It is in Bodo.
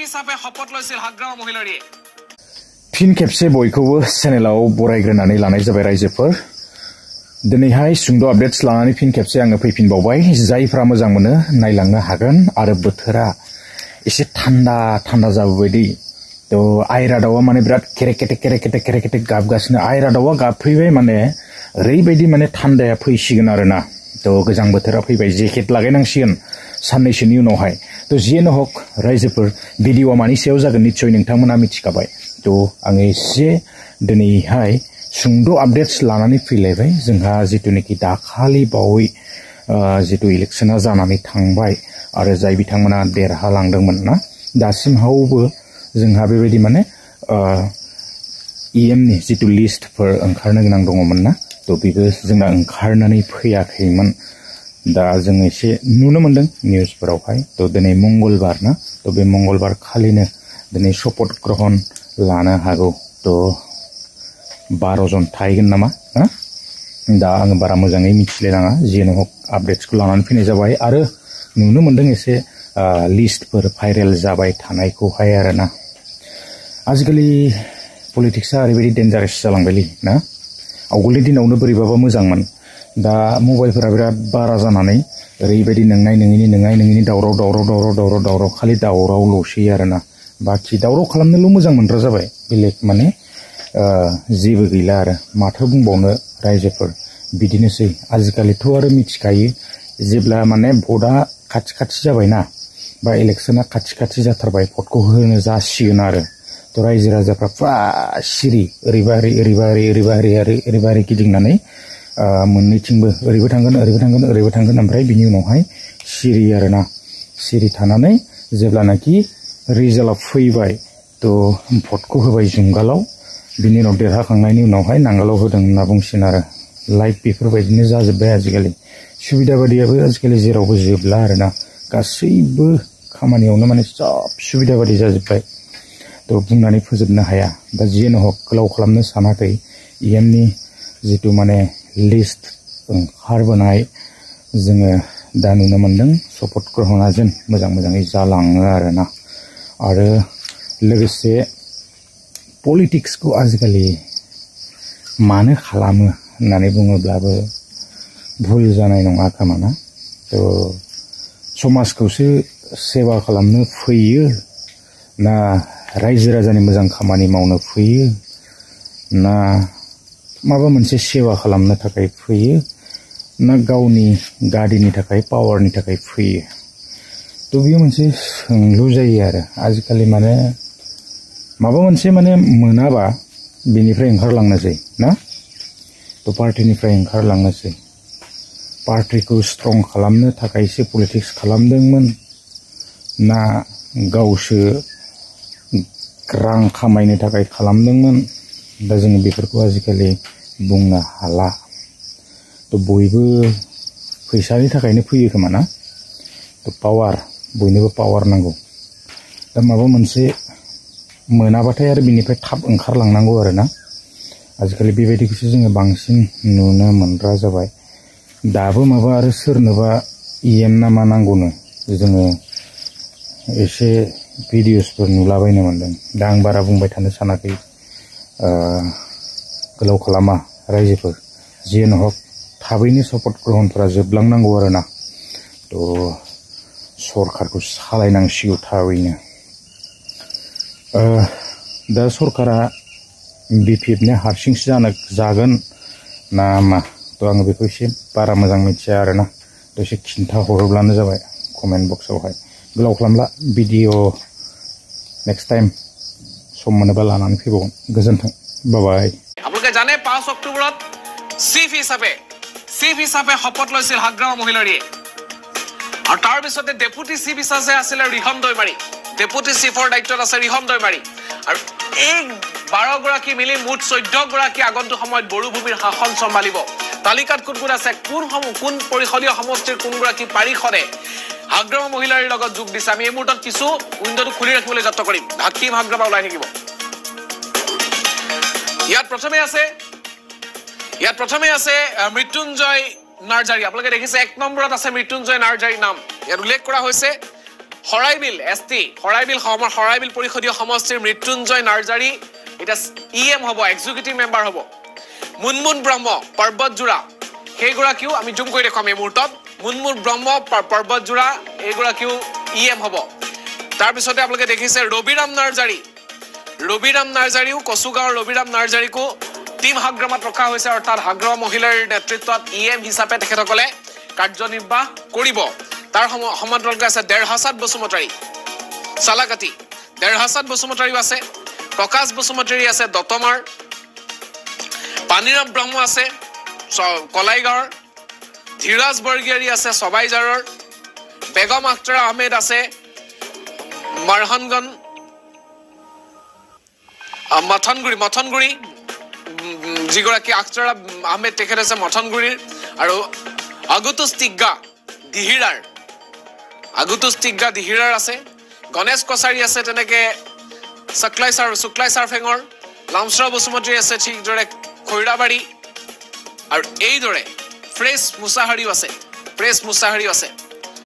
हिसाबै शपथ লৈছিল हाग्रामा महिलारिये फिन खेबसे बयखौबो चेनेलाव बरायग्रोनानै लानाय जाबाय रायजोफोर दिनैहाय सुंद' आपडेट्स लानानै फिन खेबसे आङो फैफिनबावबाय जायफ्रा मोजां मोनो नायलांनो हागोन आरो बोथोरा एसे थान्दा जाबोबायदि तो आयरा दावा माने बिराद केरेकेटे गाबगासिनो आयरा दावा गाबफैबाय माने ओरैबायदि माने थान्दाया फैसिगोन आरोना तो गोजां बोथोरा फैबाय जेकेट लागायनांसिगोन साननैसोनि उनावहाय तो जियानो हक रायजोफोर भिडिअआ मानि सायाव जागोन निश्चय नोंथांमोना मिथिखाबाय तो आङो एसे दिनैहाय सुंद' आपडेट्स लानानै फैलायबाय जोंहा जितुनिखि दाखालि बावै जितु इलेक्शना जानानै थांबाय आरो जाय बिथांमोना देरहालांदोंमोन ना दासिमहावबो जोंहा बेबायदि माने इएमनि जितु लिस्टफोर ओंखारनो गोनां दङमोन ना तो बेबो जोंना ओंखारनानै फैयाखैमोन दा जों एसे नुनो मोनदों निउसफोरावहाय तो दिनै मंगलबार ना तो बे मंगलबार खालिनो दिनै शपथ ग्रहण लानो हागौ तो 12 जन थाहैगोन नामा दा आङो बारा मोजाङै मिथिलायनाङा जियानो हक आपडेट्सखौ लानानै फैनाय जाबाय आरो नुनो मोनदों एसे लिस्टफोर भाइरेल जाबाय थानायखौहाय आरोना आजिखालि पलिटिक्सआ ओरैबायदि डेन्जारास जालांबायलै ना आवगोलनि दिनावनो बोरैबाबा मोजांमोन दा मबाइलफोरा बिराद बारा जानानै ओरैबायदि नोंनाय नोङिनि दावराव खालि दावरावल'सै आरोना बाखि दावराव खालामनोल' मोजां मोनग्रा जाबाय बेलेग माने जेबो गैला आरो माथो बुंबावनो रायजोफोर बिदिनोसै आजिखालिथ' आरो मिथिखायो जेब्ला माने भटआ खाथि जाबायना बा इलेक्शना खाथि जाथारबाय भटखौ होनो जासिगोन आरो तो रायजो राजाफ्रा फुरा सिरि ओरैबा ओरै गिदिंनानै मोननैथिंबो ओरैबो थांगोन ओमफ्राय बिनि उनावहाय सिरि आरोना सिरि थानानै जेब्लानाखि रिजाल्टआ फैबाय तो भटखौ होबाय जुंगालाव बिनि उनाव देरहाखांनायनि उनावहाय नांगालाव होदों होनना बुंसिगोन आरो लाइक बेफोरबायदिनो जाजोब्बाय आजिखालि सुबिदा बादियाबो आजिखालि जेरावबो जोबला आरोना गासैबो खामानियावनो माने सब सुबिदा बादि जाजोब्बाय तो बुंनानै फोजोबनो हाया दा जियानो हक गोलाव खालामनो सानाखै इएमनि जितु माने लिस्ट ओंखारबोनाय जोङो दा नुनो मोनदों शपथ ग्रहणा जेन मोजाङै जालाङो आरोना आरो लोगोसे पलिटिक्सखौ आजिखालि मानो खालामो होननानै बुङोब्लाबो भुल जानाय नङा खोमा ना तो समाजखौसो सेवा खालामनो फैयो ना रायजो राजानि मोजां खामानि मावनो फैयो ना माबा मोनसे सेवा खालामनो थाखाय फैयो ना गावनि गादिनि थाखाय पावारनि थाखाय फैयो तो बेयो मोनसे सोंलु जायो आरो आजिखालि माने माबा मोनसे माने मोनाबा बेनिफ्राय ओंखारलांनोसै ना तो पार्टिनिफ्राय ओंखारलांनोसै पार्टिखौ स्ट्रं खालामनो थाखायसो पलिटिक्स खालामदोंमोन ना गावसो रां खामायनो थाखाय खालामदोंमोन दा जोङो बेफोरखौ आजिखालि बुंनो हाला तो बयबो फैसानि थाखायनो फैयो खोमा ना तो पावार बयनोबो पावार नांगौ दा माबा मोनसे मोनाबाथाय आरो बिनिफ्राय थाब ओंखारलांनांगौ आरोना आजिखालि बेबायदिखौसो जोङो बांसिन नुनो मोनग्रा जाबाय दाबो माबा आरो सोरनोबा इएम ना मा नांगौनो जोङो एसे भिडिअसफोर नुलाबायनो मोनदों दा आं बारा बुंबाय थानो सानाखै गोलाव खालामा रायजोफोर जियानो हक थाबैनो शपथ ग्रहणफोरा जोबलांनांगौ आरोना तो सरकारखौ सालायनांसिगौ थाबैनो दा सरकारा बिपिएफनि हारसिंसो जागोन ना मा तो आङो बेखौ एसे बारा मोजां मिथिया आरोना तो एसे खिन्था हरोब्लानो जाबाय कमेन्ट बक्सआवहाय गोलाव खालामला भिडिअ नेक्स्ट टाइम सम मोनोबा लानानै फैबावगोन गोजोन्थों बाय আপোনালোকে জানে 5 অক্টোবৰত চিফ হিচাপে শপত লৈছিল হাগ্ৰামা মহিলাৰিয়ে আৰু তাৰ পিছতে ডেপুটি চিফ হিচাপে আছিল ৰিহম দৈমাৰী ডেপুটি চিফৰ দায়িত্বত আছে ৰিহম দৈমাৰী আৰু এই 12 গৰাকী মিলি মুঠ 14 গৰাকী আগন্তুক সময়ত বড়োভূমিৰ শাসন চম্ভালিব তালিকাত কোন আছে কোন পৰিষদীয় সমষ্টিৰ কোন গৰাকী পাৰিষদে হাগ্ৰামা মহিলাৰীৰ লগত যোগ দিছে আমি এই মুহূৰ্তত কিছু উইন্ডোটো খুলি ৰাখিবলৈ যত্ন কৰিম হাকিম হাগ্ৰামা ওলাই থাকিব ইয়াত প্ৰথমে আছে মৃত্যুঞ্জয় নাৰ্জাৰী আপোনালোকে দেখিছে 1 নম্বৰত আছে মৃত্যুঞ্জয় নাৰ্জাৰী নাম ইয়াত উল্লেখ কৰা হৈছে হৰাইবিল এছটি হৰাইবিল পৰিষদীয় সমষ্টিৰ মৃত্যুঞ্জয় নাৰ্জাৰী এটা ইএম হ'ব এক্সিকিউটিভ মেম্বাৰ হ'ব মুনমুন ব্ৰহ্ম পৰ্বতজোৰা সেইগৰাকীও আমি জুম কৰি দেখুৱাম এই মুহূৰ্তত মুনমুন ব্ৰহ্ম পৰ্বতজোৰা এইগৰাকীও ইএম হ'ব তাৰ পিছতে আপোনালোকে দেখিছে ৰবিৰাম নাৰ্জাৰীও কচুগাঁৱৰ ৰবিৰাম নাৰ্জাৰীকো টিম হাগ্ৰামত ৰখা হৈছে অৰ্থাৎ হাগ্ৰাম মহিলাৰ নেতৃত্বত ইএম হিচাপে তেখেতসকলে কাৰ্যনিৰ্বাহ কৰিব তাৰ সমান্তৰালকৈ আছে দেৰহাছাত বসুমতাৰী চালাকাটি দেৰহাছাত বসুমতাৰীও আছে প্ৰকাশ বসুমতাৰী আছে দতমাৰ পানীৰাম ব্ৰহ্ম আছে কলাইগাঁৱৰ ধীৰাজ বৰগিয়াৰী আছে সবাইজাৰৰ বেগম আখতাৰ আহমেদ আছে মাৰহানগঞ্জ মথনগুৰি যিগৰাকী আখতাৰ আহমেদ তেখেত আছে মথনগুৰিৰ আৰু আগুতুছ টিগ্গা দিহিৰাৰ আছে গণেশ কছাৰী আছে তেনেকে শুক্লাই চাৰফেঙৰ লামচৰা বসুমতাৰী আছে ঠিকদৰে খৈৰাবাৰী আৰু এইদৰে প্ৰেছ মুছাহাৰীও আছে